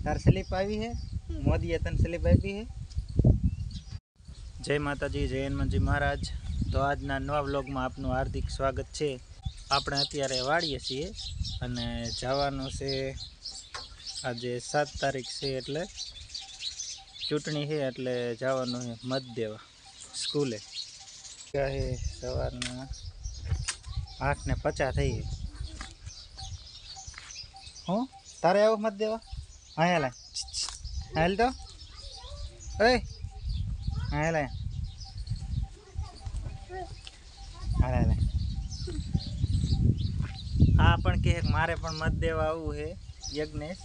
तार sleep I है मोदी तन स्लीप आपी है। जय माताजी, जय हनुमानजी महाराज। तो आज नवा व्लॉग में आपनु हार्दिक स्वागत है। આપણે અત્યારે વાડીએ છીએ અને જવાનું છે આજે 7 તારીખ છે એટલે ચૂંટણી છે એટલે જવાનું છે મત દેવા સ્કૂલે। છે સવારના 8:50 થઈ ગઈ। હું તારે આવું મત દેવા? અહીંયા લે હાલ તો એ અહીંયા લે હાલ લે हाँ पण के मारे पण मत देवा आવું है। यज्ञेश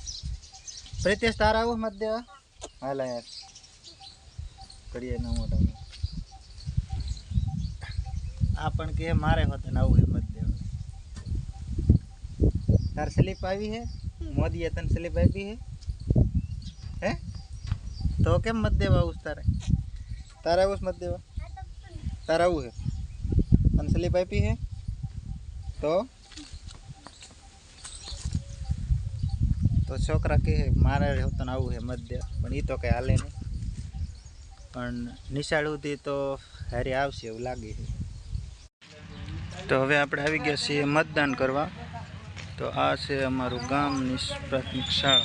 प्रीतेश तारा आવું मत देवा हाला यार करिए ना मोटा आ पण के मारे होते ना आવું है मत देवा। तार स्लिप आई है मोदी तन स्लिप आपी है हैं तो केम मत देवा उस तारे तारा उस मत देवा तारा आવું है तन स्लिप आपी है तो छोकरा के मारे होता आવું है मत दे पण ई तो कई हाले नहीं पण निशाळ हुधी तो हारे आवशे एवुं लागे है। तो हवे आपणे आवी गया छीए मतदान करवा। तो आ छे अमारुं गामनी प्राथमिक शाळा।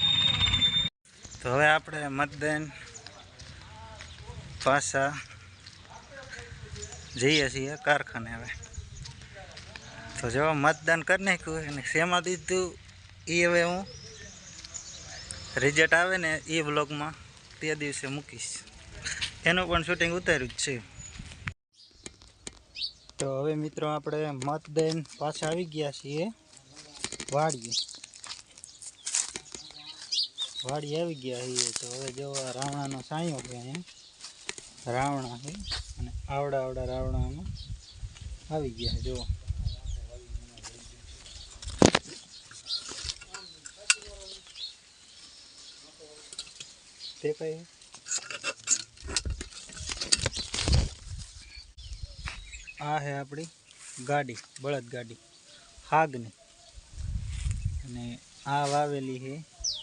तो हवे आपणे मतदान पासा जईए छीए कारखाने। हवे तो जो मतदान कर नाख्युं अने शेमां दीधुं ई हवे हूँ रिजल्ट आवे ने ए व्लॉग में ते दिवसे मूकीश। एनु पण शूटिंग उतार्युं छे। तो हवे मित्रों आपणे मत दईने पाछा आवी गया छीए वाड़ीए। वाड़ी आवी गया छीए। तो हवे जो रावणानो सायो है अहींया रावणा है अने आवड़ा आवड़ा रावणामां आवी गया जो ते कई आ है अपनी गाड़ी बळद गाड़ी हागनी अने आ वावेली है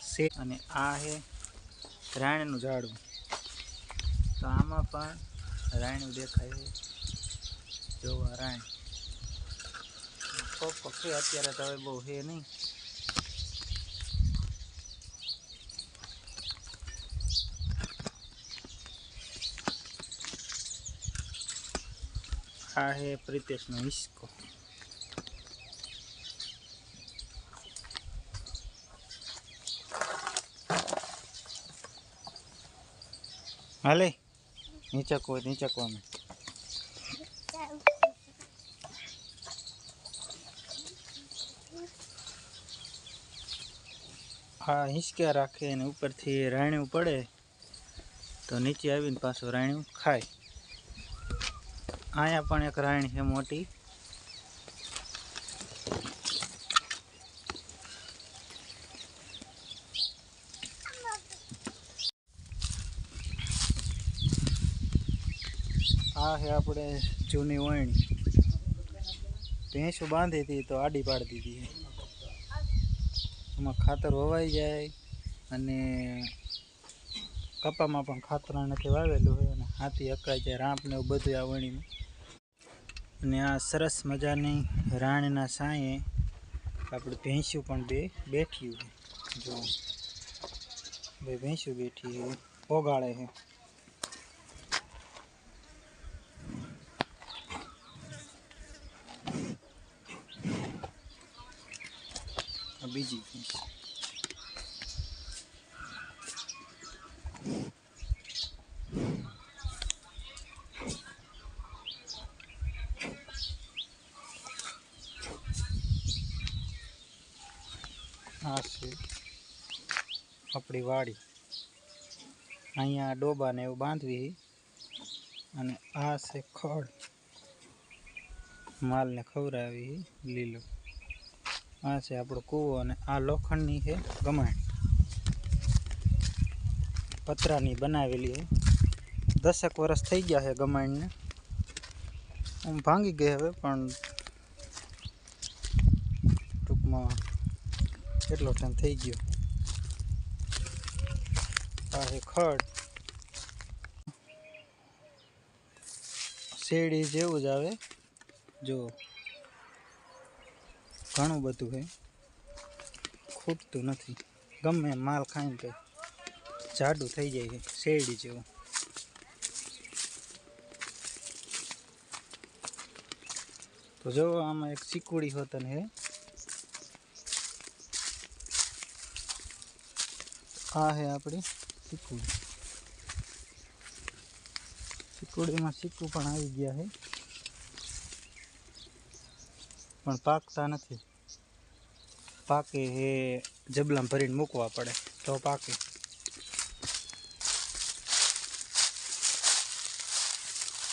से अने आ है राणीनुं झाड़ू। तो आमां पण राणीनुं देखाय है जो राणी पक्षी अत्यारे तो हवे बहु है नहीं। आ है प्रीतेश नो हिस्को। हाले नीचे को में हाँ हिंचक्या राखे ने ऊपर थी राणियों पड़े तो नीचे आवीने पाछो राणियों खाय। आया पण एक राणी है मोटी। आ है अपने जूनी वणी भैंसों बांधी थी तो आड़ी पाड़ दी थी। एमां खातर ववाई जाए अने कपामां पण खातर नथी वावेलुं है अने हाथी हकाई जाए रांप ने एवुं बधुं आ वणीमां। अने आ सरस मजानी राणीना साये आपणी भैंसुं पण बे बैठी है। जो बे भैंसुं बैठी है ओगाळे है। बीजी भैंस आ छे अपनी वाड़ी। अहींया डोबा ने एवुं बांधवी अने आ छे खड़ माल ने खवरावी लीलो। आ छे आपणो कूवो अने आ लोखंडनी है गमाण पतरानी बनावेली है। 10 वर्ष थई गया है गमाण ने भांगी गई हवे पण टूंकमां કેટલો ટાઈમ થઈ ગયો। આ હે ખડ શેરડી જેવું જ આવે જો ઘણું બધું હે ખૂટતું નથી ગમે માલ ખાઈને તો જાડું થઈ જાય છે શેરડી જેવું તો જો આમાં એક ચીકુડી હોતન હે આ હે આપણી ચીકુડી ચીકુડીમાં ચીકુ પણ આવી ગયા છે પણ પાકતા નથી પાકે એ જબલામાં ભરીને મૂકવા પડે તો પાકે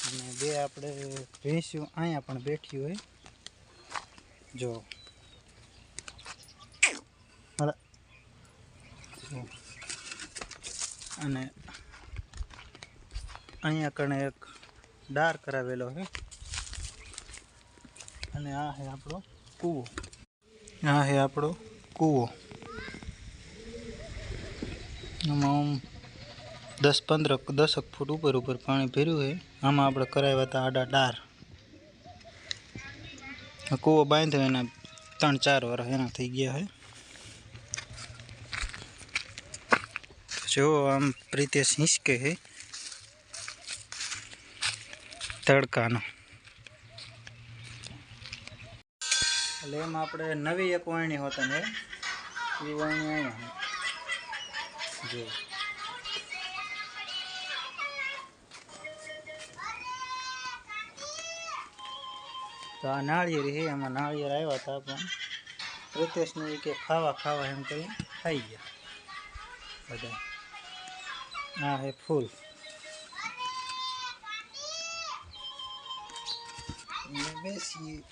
અને બે આપણે ભેંસ્યું અહીંયા પણ બેઠી હોય જો અને અહીંયા કણે એક ડાર કરાવેલો છે અને આ છે આપણો કૂવો આ છે આપણો કૂવો આમાં 10-15 ફૂટ ઉપર પાણી ભર્યું છે આમાં આપણે કરાવ્યા હતા આડા ડાર કૂવો બાંધ્યો એના 3-4 વર્ષ એના થઈ ગયા છે જો આમ પ્રીતેશ હિંચકે છે તડકાનો એટલે એમાં આપણે નવી એક વાણી હોતા ને એ વાણી અહીંયા જો તો આ નાળિયેર છે એમાં નાળિયેર આવ્યા હતા પણ પ્રીતેશને કે ખાવા એમ કરી ખાઈ ગયા બધા આ હે ફૂલ બેસીએ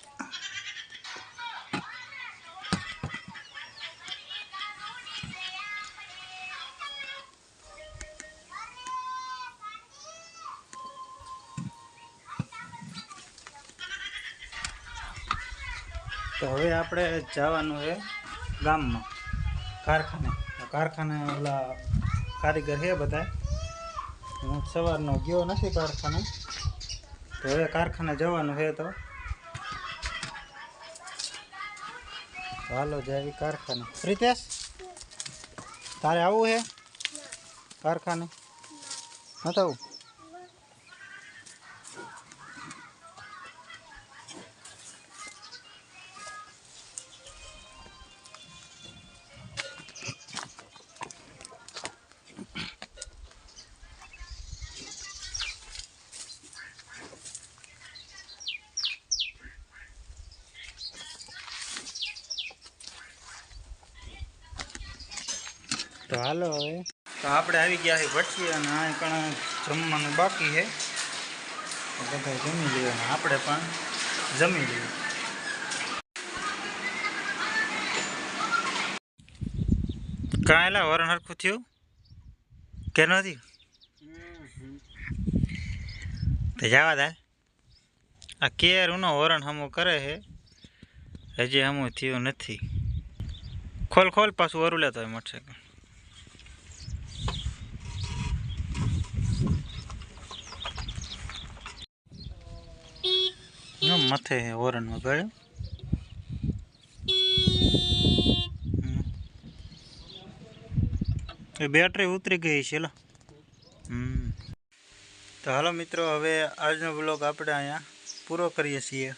તો હવે આપણે જવાનું છે ગામમાં કારખાને ઓલા કારીગર છે બધા હું સવારનો ગયો નથી કારખાને તો હવે કારખાને જવાનું છે તો હાલો જાવી કારખાને પ્રીતેશ તારે આવવું છે કારખાને નથી આવું તો હાલો હવે તો આપણે આવી ગયા છે ભટકી અને આ કણ જમવાનું બાકી છે બધા જમી લઈએ અને આપણે પણ જમી લઈએ કાંઈલા વરણ હરખું થયું કે નથી તો જવા દે આ કેરનો વરણ હમું કરે છે હજી હમું થયું નથી ખોલ પાછું વરું લેતો હોય મોટરસાઇકલ મથે વરણમાં ગળ્યો એ બેટરી ઉતરી ગઈ છે તો હાલો મિત્રો હવે આજનો બ્લોગ આપણે અહીંયા પૂરો કરીએ છીએ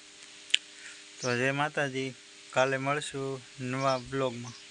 તો જય માતાજી કાલે મળશું નવા બ્લોગમાં